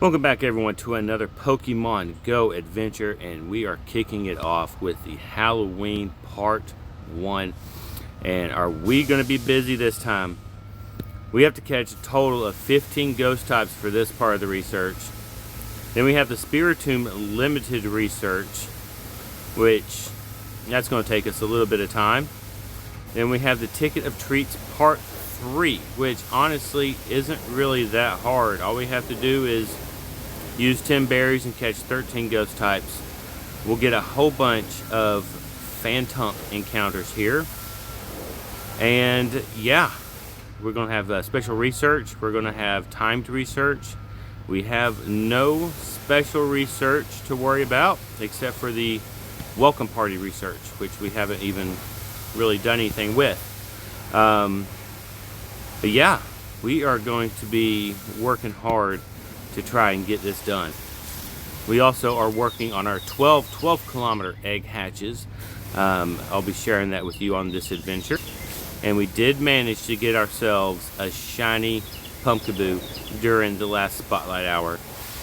Welcome back everyone to another Pokemon Go adventure, and we are kicking it off with the Halloween part 1. And are we going to be busy this time? We have to catch a total of 15 ghost types for this part of the research. Then we have the Spiritomb limited research, which that's going to take us a little bit of time. Then we have the Ticket of Treats part 3, which honestly isn't really that hard. All we have to do is use 10 berries and catch 13 ghost types. We'll get a whole bunch of Phantump encounters here. And yeah, we're going to have special research. We're going to have timed research. We have no special research to worry about except for the welcome party research, which we haven't even really done anything with. But yeah, we are going to be working hard to try and get this done. We also are working on our 12 kilometer egg hatches. I'll be sharing that with you on this adventure. And we did manage to get ourselves a shiny Pumpkaboo during the last spotlight hour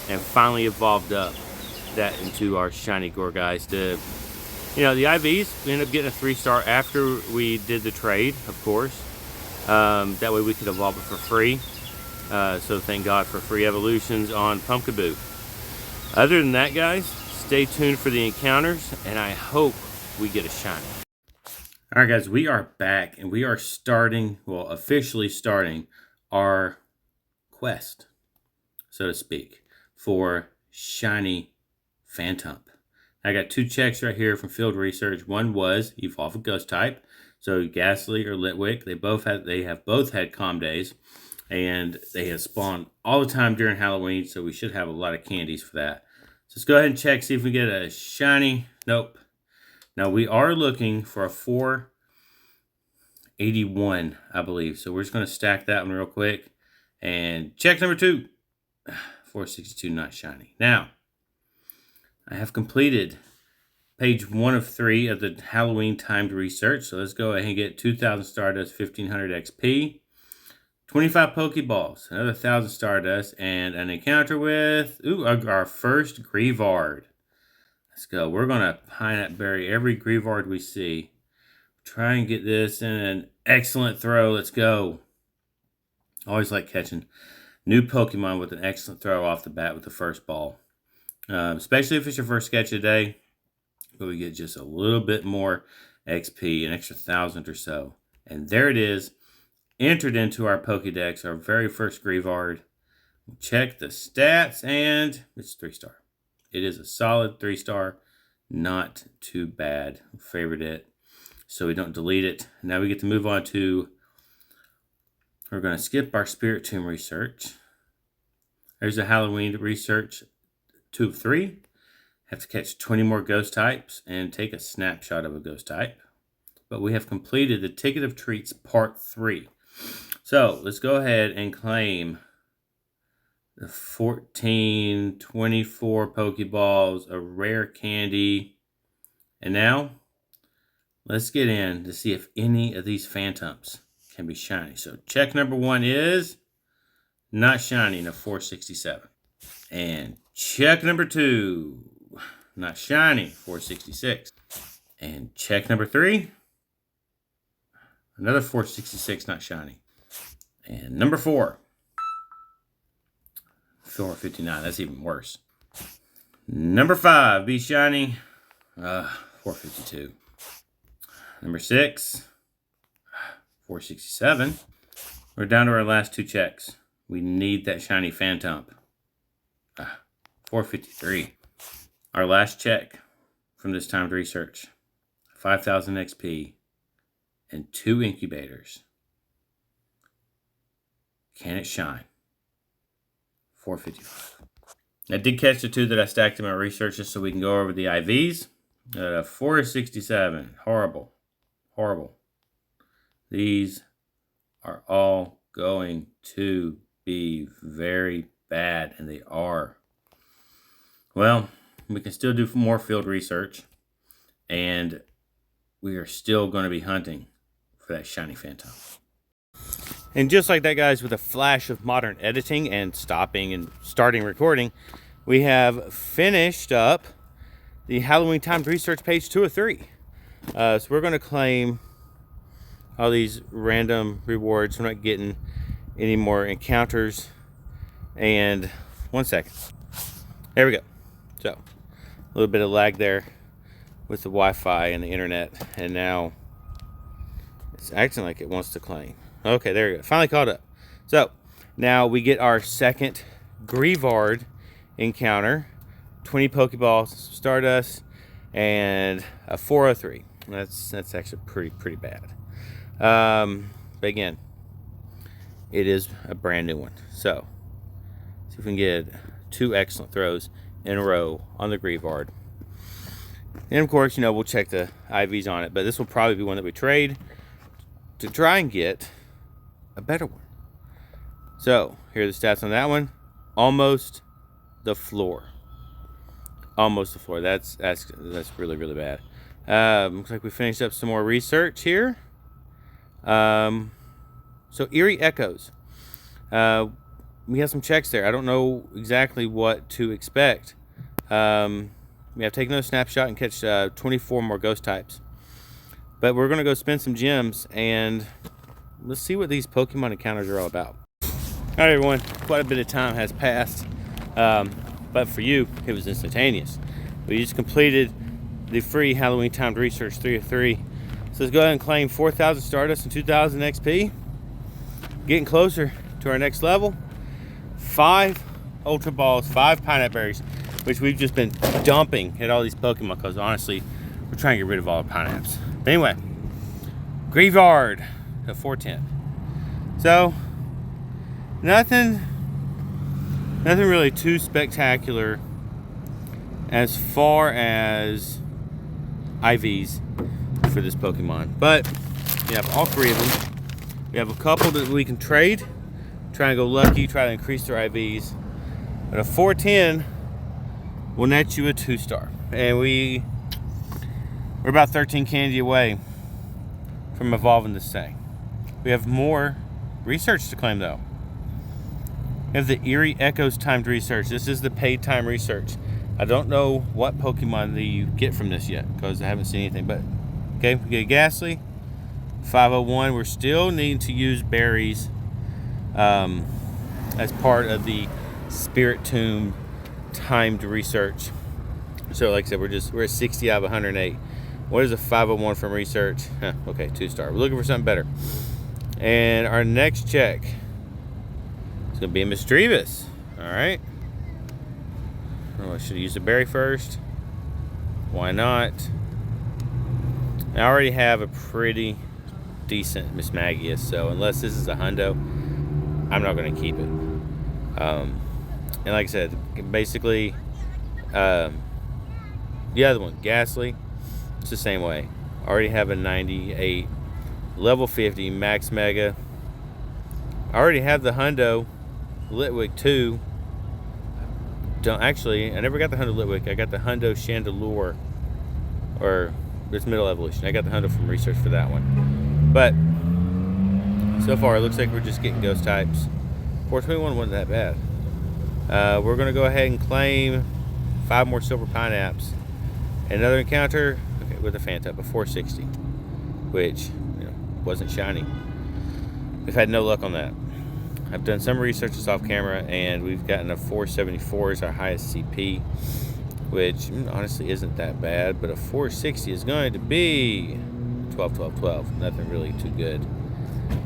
and finally evolved up that into our shiny Gorgeist. The IVs, we ended up getting a 3-star after we did the trade, of course. That way we could evolve it for free. So thank God for free evolutions on Pumpkaboo. Other than that, guys, stay tuned for the encounters, and I hope we get a shiny. Alright guys, we are back, and we are officially starting our quest, so to speak, for Shiny Phantump. I got 2 checks right here from field research. One was evolve a ghost type. So Ghastly or Litwick, they have both had calm days. And they have spawned all the time during Halloween, so we should have a lot of candies for that. So let's go ahead and check, see if we get a shiny. Nope. Now we are looking for a 481, I believe. So we're just going to stack that one real quick. And check number 2. 462, not shiny. Now, I have completed page 1 of 3 of the Halloween timed research. So let's go ahead and get 2,000 Stardust, 1,500 XP. 25 Pokeballs, another 1,000 Stardust, and an encounter with, our first Grievard. Let's go. We're going to Pineapple Berry every Grievard we see. Try and get this in an excellent throw. Let's go. Always like catching new Pokemon with an excellent throw off the bat with the first ball. Especially if it's your first sketch of the day. But we get just a little bit more XP, an extra 1,000 or so. And there it is. Entered into our Pokedex, our very first Grievard. Check the stats, and it's 3-star. It is a solid 3-star. Not too bad. Favorite it, so we don't delete it. Now we get to move on to, we're going to skip our Spiritomb research. There's a Halloween research 2 of 3. Have to catch 20 more ghost types and take a snapshot of a ghost type. But we have completed the Ticket of Treats part 3. So let's go ahead and claim the 24 Pokeballs, a rare candy. And now let's get in to see if any of these Phantumps can be shiny. So check number 1 is not shiny in a 467. And check number 2, not shiny, 466. And check number 3, another 466, not shiny. And number 4, 459. That's even worse. Number 5, be shiny. 452. Number 6, 467. We're down to our last 2 checks. We need that shiny Phantump. 453. Our last check from this timed research. 5,000 XP. And 2 incubators. Can it shine? 455. I did catch the 2 that I stacked in my research just so we can go over the IVs. 467. Horrible. Horrible. These are all going to be very bad, and they are. Well, we can still do more field research, and we are still going to be hunting for that shiny Phantump. And just like that, guys, with a flash of modern editing and stopping and starting recording, we have finished up the Halloween timed research page 2 of 3. So we're going to claim all these random rewards. We're not getting any more encounters. And 1 second. There we go. So a little bit of lag there with the Wi-Fi and the internet. And now it's acting like it wants to claim. Okay, there we go. Finally caught up. So now we get our second Grievard encounter. 20 Pokeballs, Stardust, and a 403. That's actually pretty bad. But again, it is a brand new one. So see if we can get 2 excellent throws in a row on the Grievard. And of course, we'll check the IVs on it, but this will probably be one that we trade to try and get a better one. So here are the stats on that one. Almost the floor. Almost the floor. That's really bad. Looks like we finished up some more research here. So Eerie Echoes. We have some checks there. I don't know exactly what to expect. We have taken another snapshot and catch 24 more ghost types. But we're going to go spend some gems and let's see what these Pokemon encounters are all about. Alright everyone, quite a bit of time has passed. But for you, it was instantaneous. We just completed the free Halloween timed research 3 of 3. So let's go ahead and claim 4,000 Stardust and 2,000 XP. Getting closer to our next level. 5 Ultra Balls, 5 Pineapple Berries, which we've just been dumping at all these Pokemon because honestly, we're trying to get rid of all the Pineapps. But anyway, Grievard to 410. So, nothing really too spectacular as far as IVs for this Pokemon. But we have all 3 of them. We have a couple that we can trade. Try and go lucky, try to increase their IVs. But a 410 will net you a 2-star. And we're about 13 candy away from evolving this thing. We have more research to claim though. We have the Eerie Echoes timed research. This is the paid time research. I don't know what Pokemon that you get from this yet because I haven't seen anything. But okay, we get Ghastly, 501. We're still needing to use berries as part of the Spirit Tomb timed research. So like I said, we're at 60 out of 108. What is a 501 from research? Okay, 2-star. We're looking for something better. And our next check is gonna be a Mischievous. All right. Oh, I should use the berry first. Why not? I already have a pretty decent Mismagius, so unless this is a hundo, I'm not going to keep it. And like I said, basically, the other one, Ghastly, it's the same way. I already have a 98, level 50, max mega. I already have the hundo, Litwick 2. I never got the Hundo Litwick. I got the Hundo Chandelure, or its middle evolution. I got the Hundo from research for that one. But so far, it looks like we're just getting ghost types. 421 wasn't that bad. We're gonna go ahead and claim 5 more silver Pineapps. Another encounter with a Phantump, a 460, which wasn't shiny. We've had no luck on that. I've done some research off camera, and we've gotten a 474 as our highest CP, which honestly isn't that bad, but a 460 is going to be 12, 12, 12. Nothing really too good.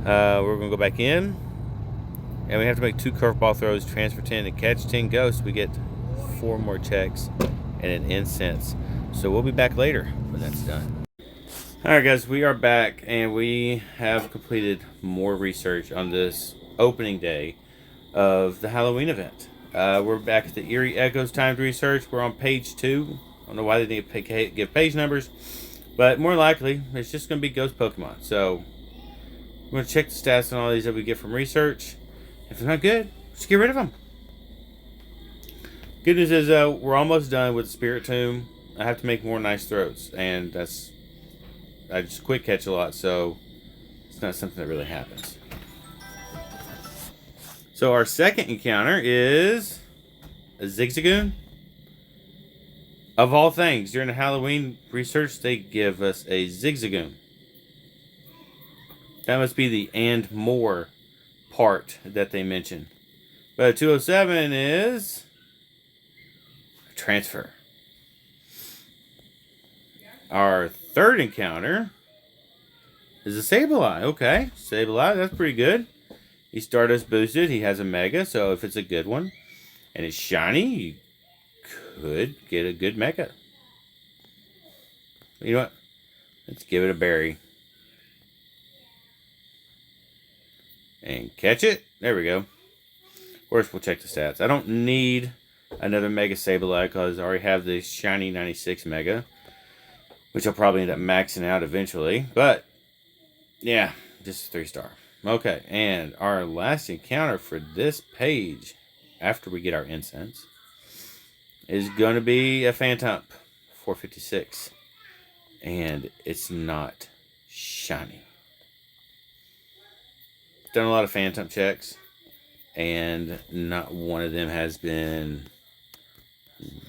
We're going to go back in, and we have to make 2 curveball throws, transfer 10, and catch 10 ghosts. We get 4 more checks and an incense. So we'll be back later when that's done. Alright guys, we are back, and we have completed more research on this opening day of the Halloween event. We're back at the Eerie Echoes timed research. We're on page 2. I don't know why they need to give page numbers, but more likely it's just going to be ghost Pokemon. So we're going to check the stats on all these that we get from research. If they're not good, just get rid of them. Good news is we're almost done with the Spirit Tomb. I have to make more nice throws, and I just quick catch a lot, so it's not something that really happens. So our second encounter is a Zigzagoon. Of all things, during the Halloween research, they give us a Zigzagoon. That must be the and more part that they mention. But 207 is a transfer. Our third encounter is a Sableye. Okay, Sableye, that's pretty good. He's Stardust boosted. He has a Mega, so if it's a good one and it's shiny, you could get a good Mega. You know what? Let's give it a berry. And catch it. There we go. Of course, we'll check the stats. I don't need another Mega Sableye because I already have the Shiny 96 Mega, which I'll probably end up maxing out eventually. But, yeah, just a 3-star. Okay, and our last encounter for this page, after we get our incense, is going to be a Phantump, 456. And it's not shiny. Done a lot of Phantump checks, and not one of them has been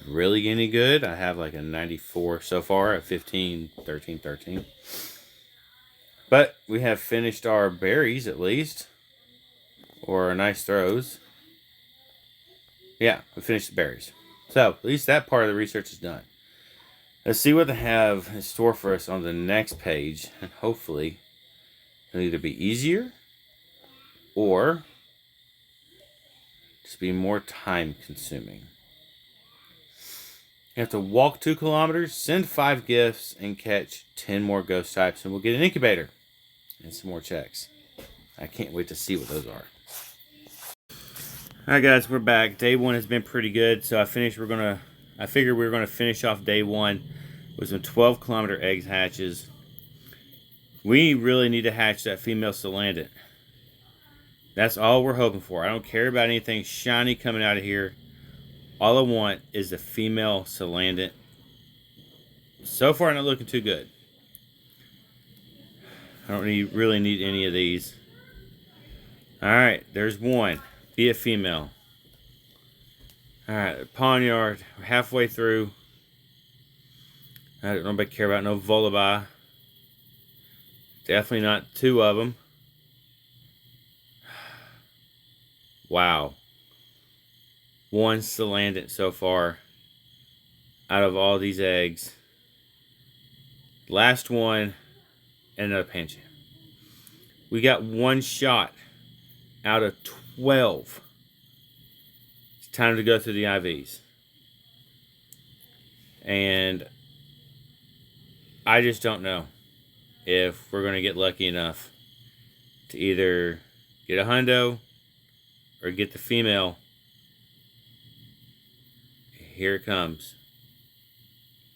really any good. I have like a 94 so far, a 15, 13, 13. But we have finished our berries at least, or our nice throws. Yeah, we finished the berries. So at least that part of the research is done. Let's see what they have in store for us on the next page, and hopefully it'll either be easier or just be more time consuming. You have to walk 2 kilometers, send 5 gifts, and catch 10 more ghost types, and we'll get an incubator and some more checks. I can't wait to see what those are. Alright guys, we're back. Day 1 has been pretty good, so I figured we were gonna finish off day 1 with some 12-kilometer eggs hatches. We really need to hatch that female Salandit. That's all we're hoping for. I don't care about anything shiny coming out of here. All I want is the female Salandit. So far, not looking too good. I don't really need any of these. Alright, there's one. Be a female. Alright, Pawnyard. We're halfway through. I don't nobody care about no Volibah. Definitely not 2 of them. Wow. 1 Salandit so far out of all these eggs. Last one and another Pancham. We got 1 shot out of 12. It's time to go through the IVs. And I just don't know if we're going to get lucky enough to either get a hundo or get the female. Here it comes.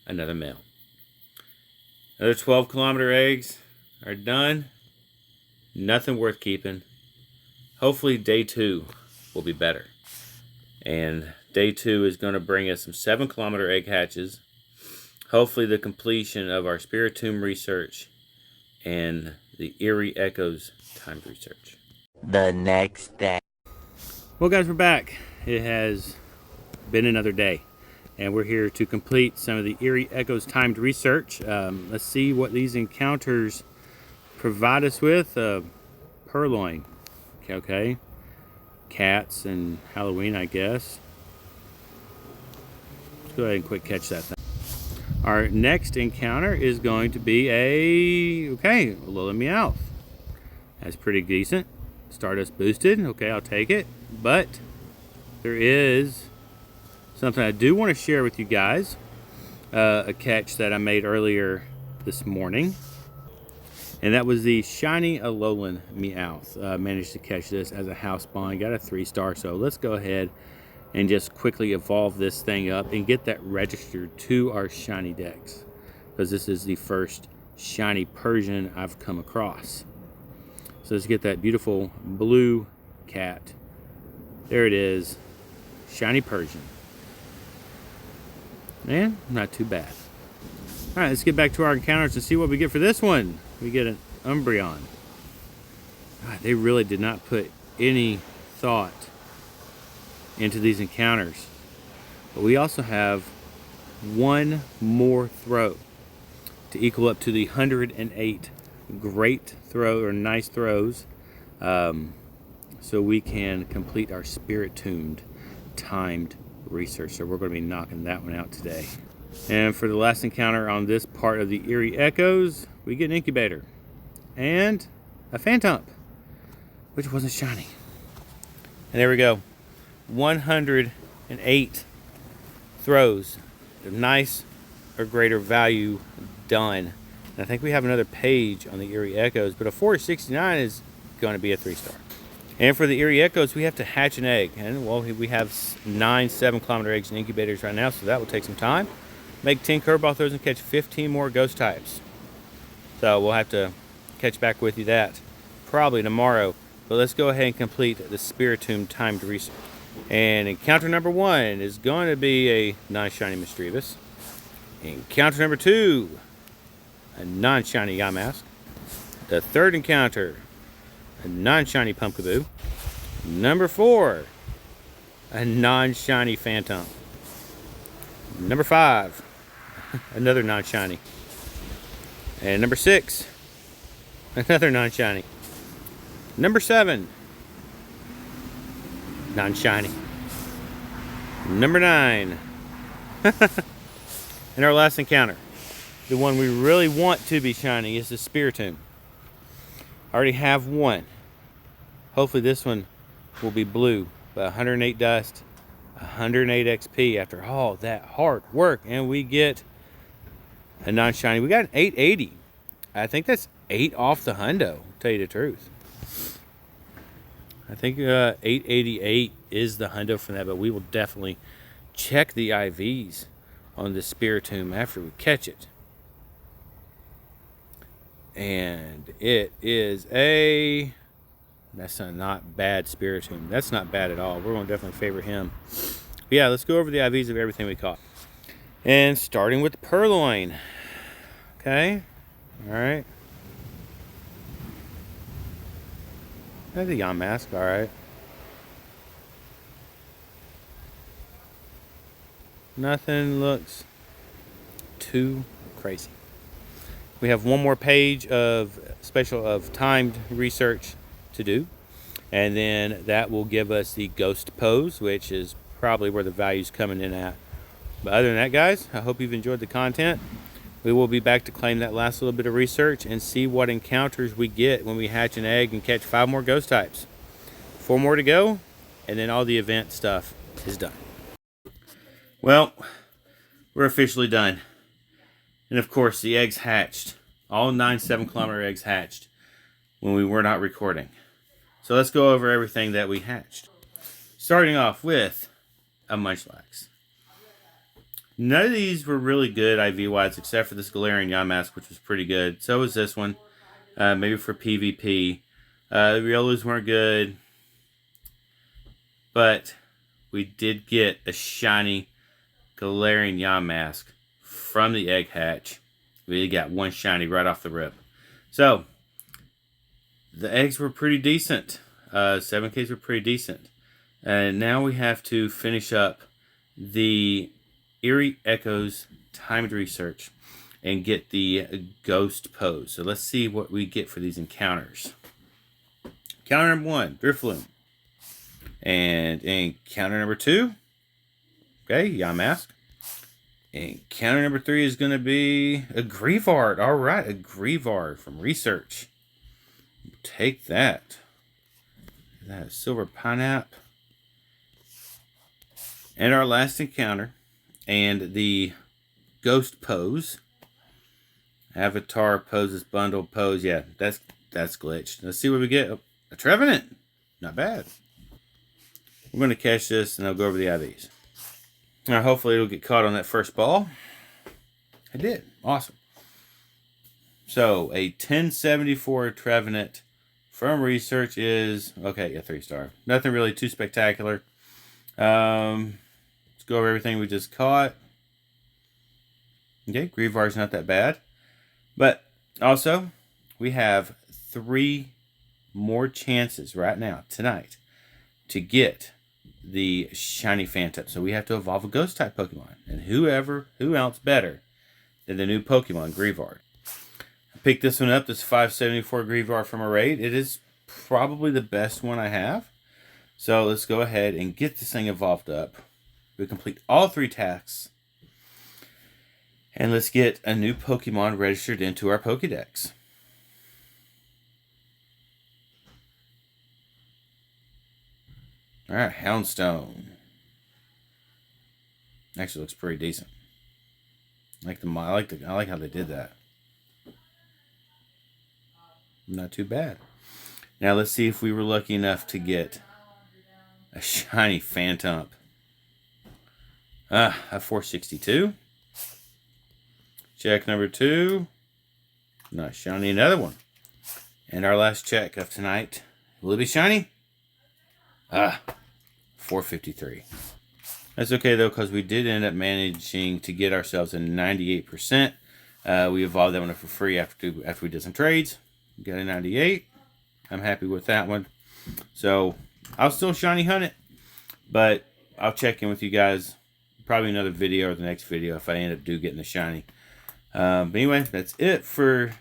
Another male. Another 12-kilometer eggs are done. Nothing worth keeping. Hopefully day 2 will be better. And day 2 is going to bring us some 7-kilometer egg hatches. Hopefully the completion of our Spiritomb research and the Eerie Echoes timed research. The next day. Well guys, we're back. It has been another day. And we're here to complete some of the Eerie Echoes timed research. Let's see what these encounters provide us with. Purloin. Okay. Cats and Halloween, I guess. Let's go ahead and quick catch that thing. Our next encounter is going to be a Alola Meowth. That's pretty decent. Stardust boosted. Okay, I'll take it. But there is something I do want to share with you guys. A catch that I made earlier this morning. And that was the Shiny Alolan Meowth. Managed to catch this as a house spawn. Got a 3-star. So let's go ahead and just quickly evolve this thing up and get that registered to our shiny decks, because this is the first shiny Persian I've come across. So let's get that beautiful blue cat. There it is. Shiny Persian. Man, not too bad. Alright, let's get back to our encounters and see what we get for this one. We get an Umbreon. God, they really did not put any thought into these encounters. But we also have one more throw to equal up to the 108 great throw or nice throws, so we can complete our spirit tuned timed research. So we're going to be knocking that one out today. And for the last encounter on this part of the Eerie Echoes, we get an incubator and a Phantump, which wasn't shiny. And there we go, 108 throws of nice or greater value done. And I think we have another page on the Eerie Echoes, but a 469 is going to be a 3-star. And for the Eerie Echoes, we have to hatch an egg. And well, we have 9 7-kilometer eggs in incubators right now, so that will take some time. Make 10 curveball throws and catch 15 more ghost types. So we'll have to catch back with you that probably tomorrow. But let's go ahead and complete the Spiritomb timed research. And encounter number 1 is going to be a non-shiny Mischievous. Encounter number 2, a non-shiny Yamask. The third encounter, a non-shiny Pumpkaboo. Number 4, a non-shiny Phantump. Number 5, another non-shiny. And number 6, another non-shiny. Number 7, non-shiny. Number 9. And our last encounter, the one we really want to be shiny, is the Spiritomb. I already have one. Hopefully this one will be blue. But 108 dust, 108 XP after all that hard work. And we get a non-shiny. We got an 880. I think that's 8 off the hundo, to tell you the truth. I think 888 is the hundo for that, but we will definitely check the IVs on the Spiritomb after we catch it. And it is a... That's a not bad Spiritomb. That's not bad at all. We're going to definitely favor him. But yeah, let's go over the IVs of everything we caught. And starting with Purloin. Okay. Alright. That's a Yamask. Alright. Nothing looks too crazy. We have one more page of timed research to do, and then that will give us the ghost pose, which is probably where the value's coming in at. But other than that, guys, I hope you've enjoyed the content. We will be back to claim that last little bit of research and see what encounters we get when we hatch an egg and catch 5 more ghost types. 4 more to go, and then all the event stuff is done. Well, we're officially done. And of course, the eggs hatched. All 9 7-kilometer eggs hatched when we were not recording. So let's go over everything that we hatched. Starting off with a Munchlax. None of these were really good IV-wise, except for this Galarian Yamask, which was pretty good. So was this one. Maybe for PvP. The Riolos weren't good. But we did get a shiny Galarian Yamask from the egg hatch. We got one shiny right off the rip. So, the eggs were pretty decent. 7Ks were pretty decent. And now we have to finish up the Eerie Echoes timed research and get the ghost pose. So let's see what we get for these encounters. Encounter number 1, Drifloon. And encounter number 2, okay, Yamask. Encounter number 3 is going to be a Greavard. All right, a Greavard from research. Take that. That is Silver Pineapple. And our last encounter, and the ghost pose. Avatar poses, bundle pose. Yeah, that's glitched. Let's see what we get. Oh, a Trevenant. Not bad. We're going to catch this, and I'll go over the IVs. Now, hopefully it'll get caught on that first ball. I did. Awesome. So, a 1074 Trevenant from research is, okay, a 3-star. Nothing really too spectacular. Let's go over everything we just caught. Okay, Greavard's not that bad. But also, we have 3 more chances right now, tonight, to get the Shiny Phantump. So we have to evolve a ghost type Pokemon. And who else better than the new Pokemon, Greavard. I picked this one up, this 574 Greavard from a raid. It is probably the best one I have. So let's go ahead and get this thing evolved up. We complete all 3 tasks. And let's get a new Pokemon registered into our Pokedex. Alright, Houndstone. Actually looks pretty decent. I like how they did that. Not too bad. Now let's see if we were lucky enough to get a Shiny Phantump. A 462. Check number 2. Not shiny, another one. And our last check of tonight. Will it be shiny? 453. That's okay though, because we did end up managing to get ourselves a 98%. We evolved that one for free after we did some trades. We got a 98. I'm happy with that one. So I'll still shiny hunt it, but I'll check in with you guys. Probably another video or the next video if I end up getting the shiny. But anyway, that's it for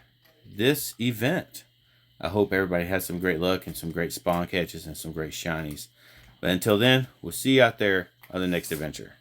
this event. I hope everybody has some great luck and some great spawn catches and some great shinies. But until then, we'll see you out there on the next adventure.